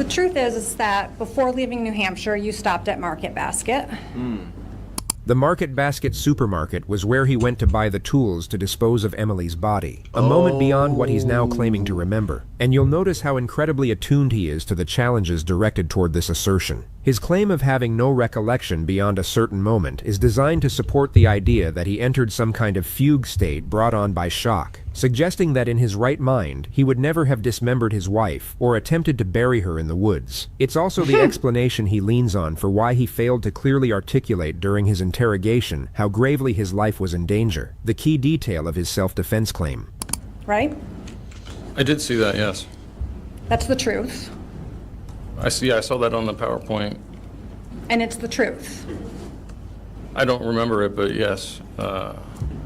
The truth is that before leaving New Hampshire, you stopped at Market Basket. The Market Basket supermarket was where he went to buy the tools to dispose of Emily's body. A moment beyond what he's now claiming to remember. And you'll notice how incredibly attuned he is to the challenges directed toward this assertion. His claim of having no recollection beyond a certain moment is designed to support the idea that he entered some kind of fugue state brought on by shock, suggesting that in his right mind, he would never have dismembered his wife or attempted to bury her in the woods. It's also the explanation he leans on for why he failed to clearly articulate during his interrogation how gravely his life was in danger, the key detail of his self-defense claim. Right? I did see that, yes. That's the truth. I saw that on the PowerPoint. And it's the truth. I don't remember it, but yes.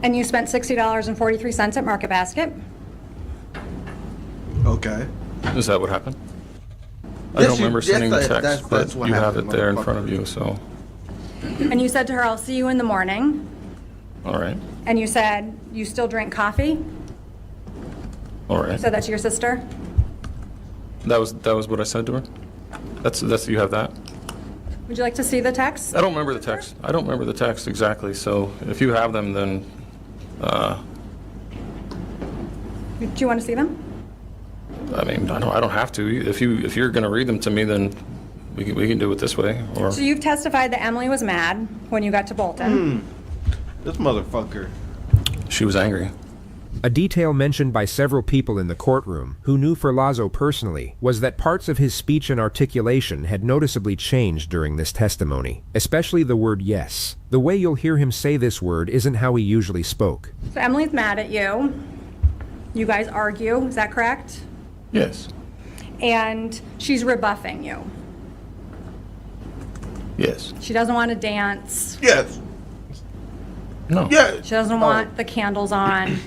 And you spent $60.43 at Market Basket? Okay. Is that what happened? I Yes, don't remember sending the text, that's but what you have happened, it there in motherfucker. front of you, so. And you said to her, I'll see you in the morning. All right. And you said, you still drink coffee? All right. Said that to your sister? That was what I said to her? That's you have that? Would you like to see the text? I don't remember the text. I don't remember the text exactly, so if you have them, then, Do you want to see them? I mean, I don't have to. If you're gonna read them to me, then we can do it this way, or. So you've testified that Emily was mad when you got to Bolton. This motherfucker. She was angry. A detail mentioned by several people in the courtroom who knew Ferlazzo personally was that parts of his speech and articulation had noticeably changed during this testimony, especially the word yes. The way you'll hear him say this word isn't how he usually spoke. So Emily's mad at you. You guys argue, is that correct? Yes. And she's rebuffing you. Yes. She doesn't want to dance. Yes. No. Yeah. She doesn't want the candles on.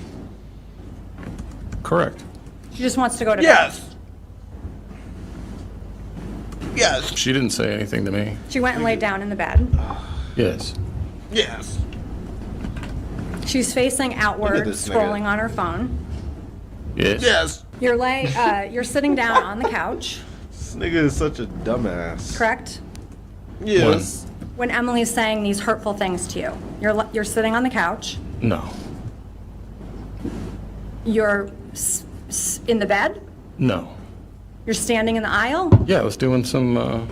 Correct. She just wants to go to bed. Yes. Yes. She didn't say anything to me. She went and laid down in the bed. Yes. Yes. She's facing outward, this nigga. scrolling on her phone. Yes. Yes. You're sitting down on the couch, This nigga is such a dumbass. correct? Yes. When Emily's saying these hurtful things to you. You're sitting on the couch. No. You're in the bed. No. You're standing in the aisle. Yeah, I was doing some.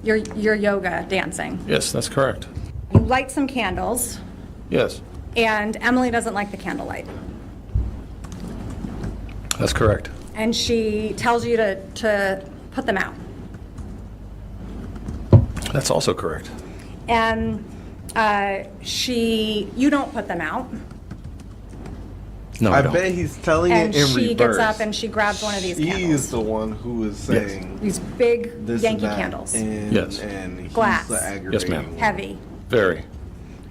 You're yoga dancing. Yes, that's correct. You light some candles, Yes, and Emily doesn't like the candlelight. that's correct. And she tells you to put them out. That's also correct. And you don't put them out. No, I don't. bet he's telling And it in she reverse. gets up and she grabs one of these He candles. is the one who is saying These big this Yankee and that, candles. And, Yes. And he's Glass. the aggravating Yes, ma'am. one. Heavy. Very.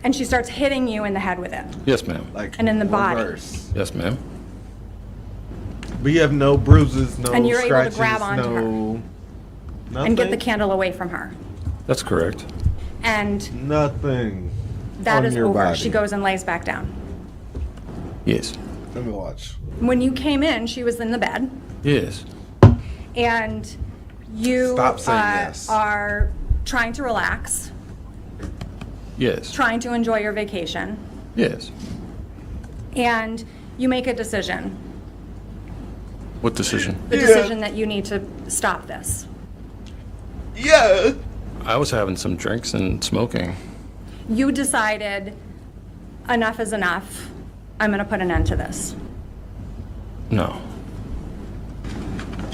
And she starts hitting you in the head with it. Yes, ma'am. Like And in the body. reverse. Yes, ma'am. But you have no bruises, no And you're able to scratches, grab onto her. no nothing. And get the candle away from her. That's correct. And Nothing. that on is your over. body. She goes and lays back down. Yes. Let me watch. When you came in, she was in the bed. Yes. And you Stop saying yes. are trying to relax, Yes. trying to enjoy your vacation, Yes. and you make a decision. What decision? The decision that you need to stop this. Yeah. I was having some drinks and smoking. You decided enough is enough. I'm going to put an end to this. No.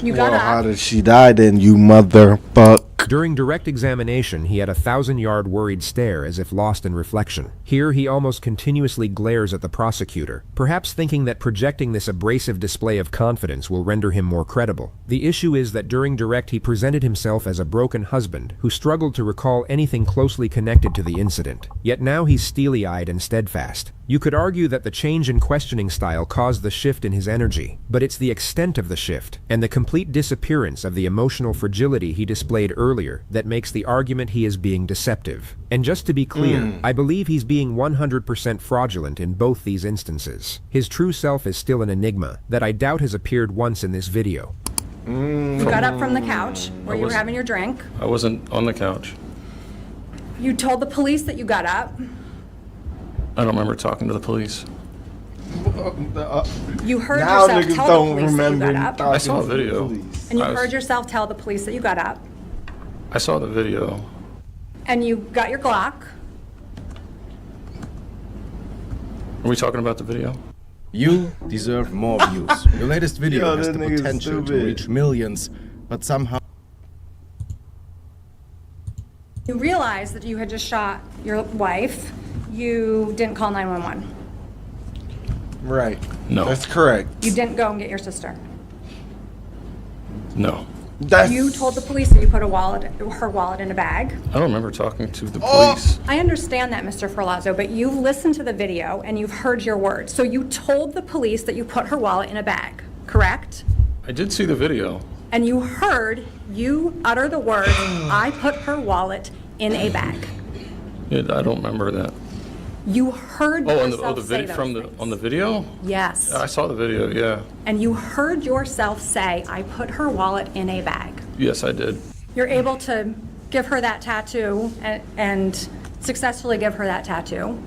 You got Well, up. how did she die then, you motherfuck? During direct examination, he had a 1,000-yard worried stare as if lost in reflection. Here, he almost continuously glares at the prosecutor, perhaps thinking that projecting this abrasive display of confidence will render him more credible. The issue is that during direct, he presented himself as a broken husband who struggled to recall anything closely connected to the incident. Yet now he's steely-eyed and steadfast. You could argue that the change in questioning style caused the shift in his energy, but it's the extent of the shift and the complete disappearance of the emotional fragility he displayed earlier that makes the argument he is being deceptive. And just to be clear, I believe he's being 100% fraudulent in both these instances. His true self is still an enigma that I doubt has appeared once in this video. You got up from the couch where you were having your drink. I wasn't on the couch. You told the police that you got up. I don't remember talking to the police. You heard Now yourself niggas tell don't the police that you remember got up. I saw a video. And you heard yourself tell the police that you got up. I saw the video. And you got your Glock. Are we talking about the video? You deserve more views. Your latest video Yo, has that the nigga's potential to stupid. reach millions, but somehow... You realized that you had just shot your wife. You didn't call 911. Right. No. That's correct. You didn't go and get your sister. No. You told the police that you put her wallet in a bag. I don't remember talking to the police. I understand that, Mr. Ferlazzo, but you've listened to the video and you've heard your words. So you told the police that you put her wallet in a bag, correct? I did see the video. And you heard you utter the words, I put her wallet in a bag. Yeah, I don't remember that. You heard yourself say those from things. on the video? Yes. I saw the video, yeah. And you heard yourself say, I put her wallet in a bag. Yes, I did. You're able to give her that tattoo and successfully give her that tattoo.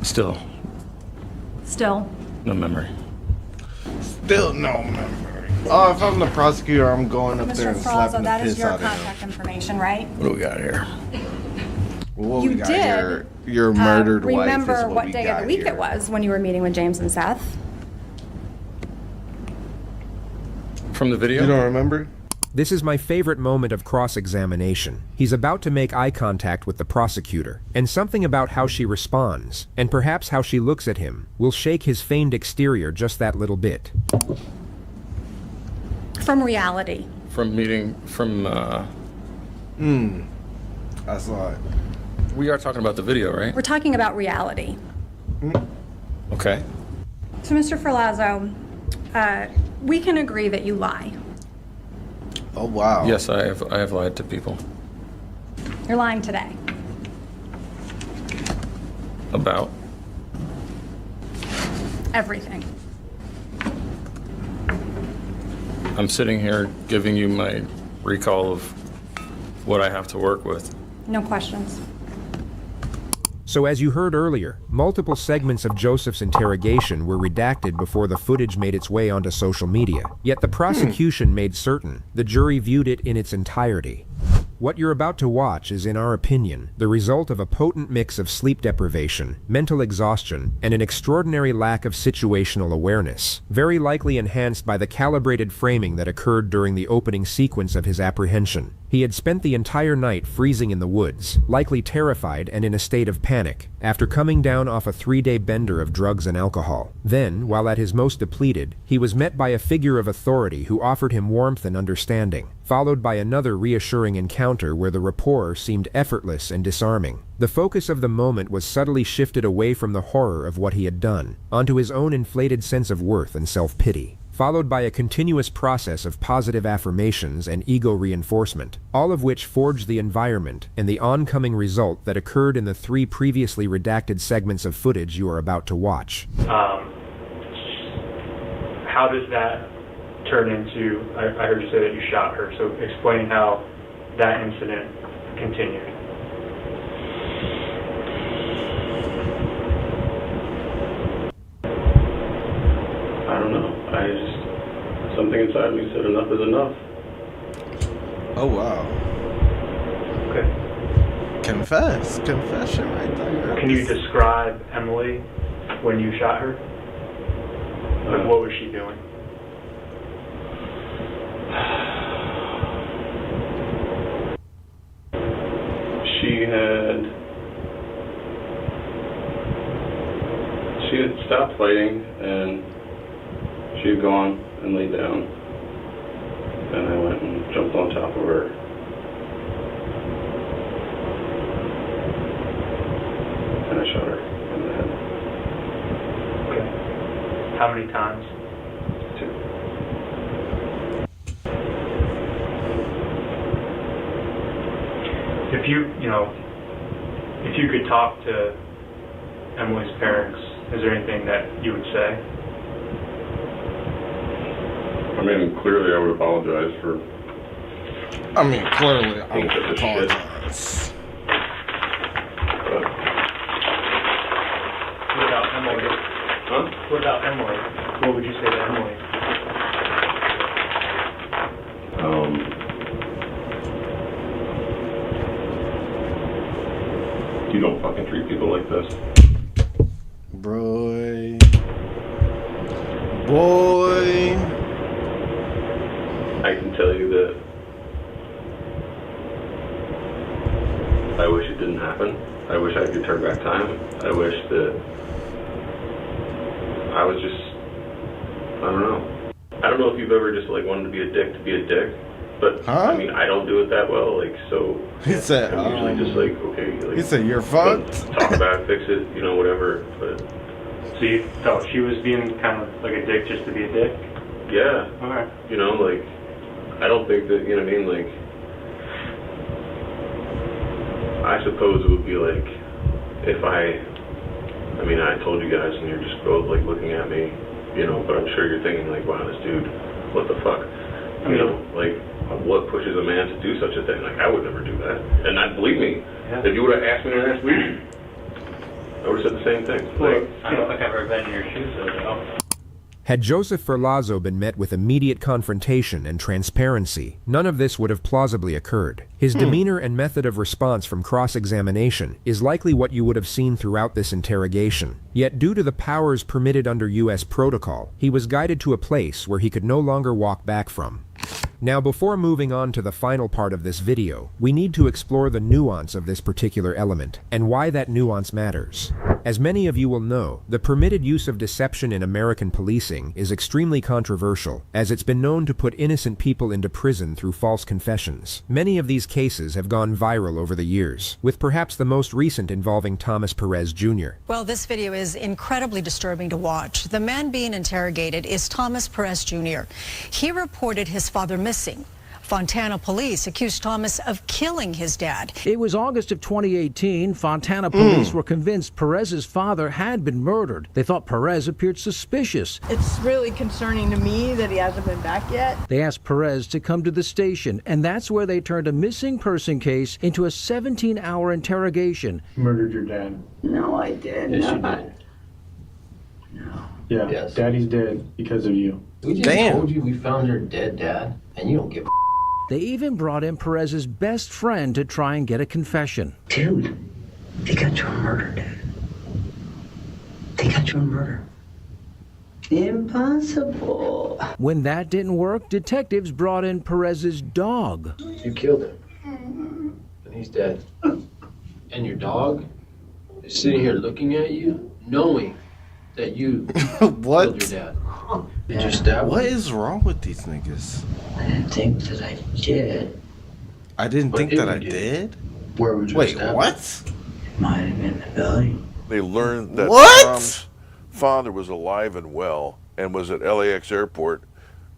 Still, Still. no memory. Still no memory. Oh, if I'm the prosecutor, I'm going up there Mr. and slapping Ferlazzo, the that is piss your out of him. contact information, right? What do we got here? What You we got did, here? Your murdered wife is remember what what we day got of the week here. it was when you were meeting with James and Seth? From the video? You don't remember? This is my favorite moment of cross-examination. He's about to make eye contact with the prosecutor, and something about how she responds, and perhaps how she looks at him, will shake his feigned exterior just that little bit. From reality. I saw it. We are talking about the video, right? We're talking about reality. Okay. So, Mr. Ferlazzo, we can agree that you lie. Oh, wow. Yes, I have lied to people. You're lying today. About? Everything. I'm sitting here giving you my recall of what I have to work with. No questions. So as you heard earlier, multiple segments of Joseph's interrogation were redacted before the footage made its way onto social media. Yet the prosecution made certain the jury viewed it in its entirety. What you're about to watch is, in our opinion, the result of a potent mix of sleep deprivation, mental exhaustion, and an extraordinary lack of situational awareness, very likely enhanced by the calibrated framing that occurred during the opening sequence of his apprehension. He had spent the entire night freezing in the woods, likely terrified and in a state of panic, after coming down off a 3-day bender of drugs and alcohol. Then, while at his most depleted, he was met by a figure of authority who offered him warmth and understanding, followed by another reassuring encounter where the rapport seemed effortless and disarming. The focus of the moment was subtly shifted away from the horror of what he had done, onto his own inflated sense of worth and self-pity, followed by a continuous process of positive affirmations and ego reinforcement, all of which forged the environment and the oncoming result that occurred in the 3 previously redacted segments of footage you are about to watch. How does that turn into, I heard you say that you shot her, so explain how that incident continued. I don't know. Something inside me said enough is enough. Oh, wow. Okay. Confession right there. Can you describe Emily when you shot her? Like, what was she doing? She had stopped fighting and she had gone and laid down, and I went and jumped on top of her. And I shot her in the head. Okay. How many times? 2. If you could talk to Emily's parents, is there anything that you would say? I mean, clearly I would apologize for I mean, clearly, I being would such a shit. apologize. But, What about Emily? huh? What about Emily? What would you say to Emily? You don't fucking treat people like this. Boy. Boy. I can tell you that I wish it didn't happen. I wish I could turn back time. I wish that I was just, I don't know. I don't know if you've ever just like wanted to be a dick, but I mean, I don't do it that well, like, so He said, I'm usually just like, okay, like, he said, you're fucked. talk about it, fix it, you know, whatever, but So you felt she was being kind of like a dick just to be a dick? yeah, Okay. you know, like, I don't think that, you know what I mean, like, I suppose it would be like, if I told you guys and you're just both like looking at me, you know, but I'm sure you're thinking like, wow, this dude, what the fuck? You know, like, what pushes a man to do such a thing? Like, I would never do that. And not believe me, if you would have asked me last week, I would have said the same thing. Like, I don't think I've ever been in your shoes, though. Had Joseph Ferlazzo been met with immediate confrontation and transparency, none of this would have plausibly occurred. His demeanor and method of response from cross-examination is likely what you would have seen throughout this interrogation. Yet due to the powers permitted under U.S. protocol, he was guided to a place where he could no longer walk back from. Now, before moving on to the final part of this video, we need to explore the nuance of this particular element, and why that nuance matters. As many of you will know, the permitted use of deception in American policing is extremely controversial, as it's been known to put innocent people into prison through false confessions. Many of these cases have gone viral over the years, with perhaps the most recent involving Thomas Perez Jr. Well, this video is incredibly disturbing to watch. The man being interrogated is Thomas Perez Jr. He reported his father missing. Fontana police accused Thomas of killing his dad. It was August of 2018. Fontana police were convinced Perez's father had been murdered. They thought Perez appeared suspicious. It's really concerning to me that he hasn't been back yet. They asked Perez to come to the station, and that's where they turned a missing person case into a 17-hour interrogation. You murdered your dad. No, I did Yes, you not. did. Yeah, yes. Daddy's dead because of you. We just told you we found your dead dad, and you don't give a They even brought in Perez's best friend to try and get a confession. Dude, they got you on murder, Dad. They got you on murder. Impossible. When that didn't work, detectives brought in Perez's dog. You killed him, and he's dead. And your dog is sitting here looking at you, knowing that you What? killed your dad. Did you stab him? What is wrong with these niggas? I didn't think that I did. I didn't What think if that you I did? did? Where would you Wait, stab him? what? Might have been the belly. They learned that What? Tom's father was alive and well and was at LAX airport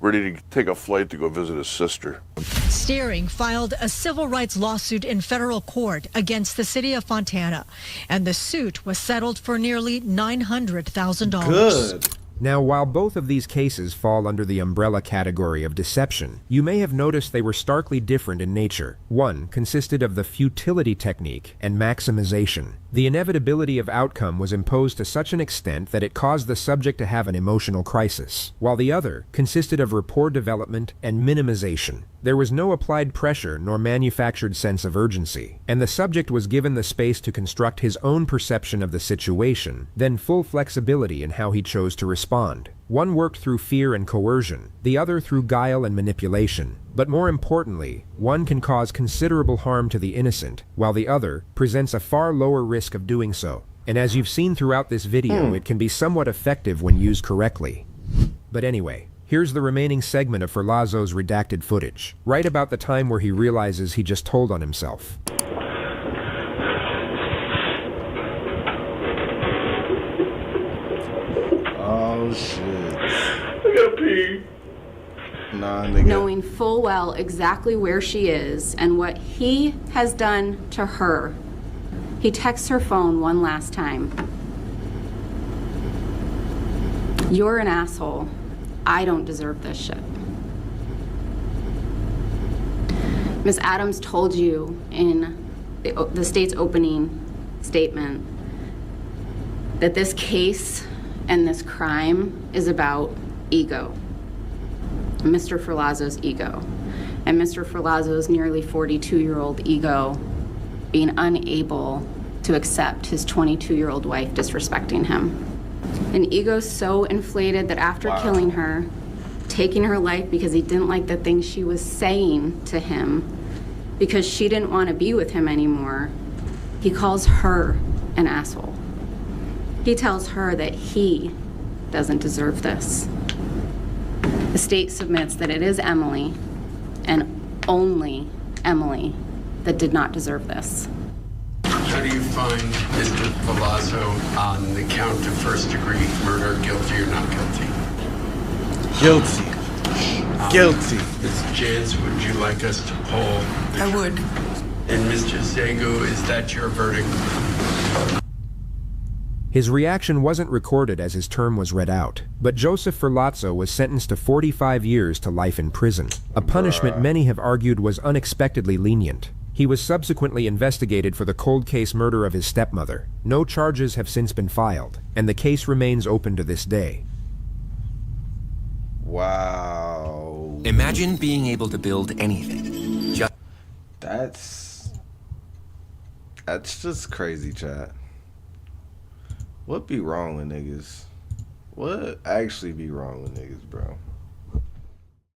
ready to take a flight to go visit his sister. Steering filed a civil rights lawsuit in federal court against the city of Fontana, and the suit was settled for nearly $900,000. Good. Now, while both of these cases fall under the umbrella category of deception, you may have noticed they were starkly different in nature. One consisted of the futility technique and maximization. The inevitability of outcome was imposed to such an extent that it caused the subject to have an emotional crisis, while the other consisted of rapport development and minimization. There was no applied pressure nor manufactured sense of urgency, and the subject was given the space to construct his own perception of the situation, then full flexibility in how he chose to respond. One worked through fear and coercion, the other through guile and manipulation. But more importantly, one can cause considerable harm to the innocent, while the other presents a far lower risk of doing so. And as you've seen throughout this video, it can be somewhat effective when used correctly. But anyway, here's the remaining segment of Ferlazzo's redacted footage, right about the time where he realizes he just told on himself. Oh, shit. I gotta pee. Nah, nigga. Knowing full well exactly where she is and what he has done to her. He texts her phone one last time. You're an asshole. I don't deserve this shit. Ms. Adams told you in the state's opening statement that this case and this crime is about ego, Mr. Ferlazzo's ego, and Mr. Ferlazzo's nearly 42-year-old ego being unable to accept his 22-year-old wife disrespecting him. An ego so inflated that after killing her, taking her life because he didn't like the things she was saying to him, because she didn't want to be with him anymore, he calls her an asshole. He tells her that he doesn't deserve this. The state submits that it is Emily, and only Emily, that did not deserve this. How do you find Mr. Ferlazzo on the count of first-degree murder, guilty or not guilty? Guilty. Guilty. Ms. Jantz, would you like us to poll? I would. And Mr. Zago, is that your verdict? His reaction wasn't recorded as his term was read out, but Joseph Ferlazzo was sentenced to 45 years to life in prison, a punishment many have argued was unexpectedly lenient. He was subsequently investigated for the cold case murder of his stepmother. No charges have since been filed, and the case remains open to this day. Wow. Imagine being able to build anything. That's just crazy, chat. What be wrong with niggas? What actually be wrong with niggas, bro?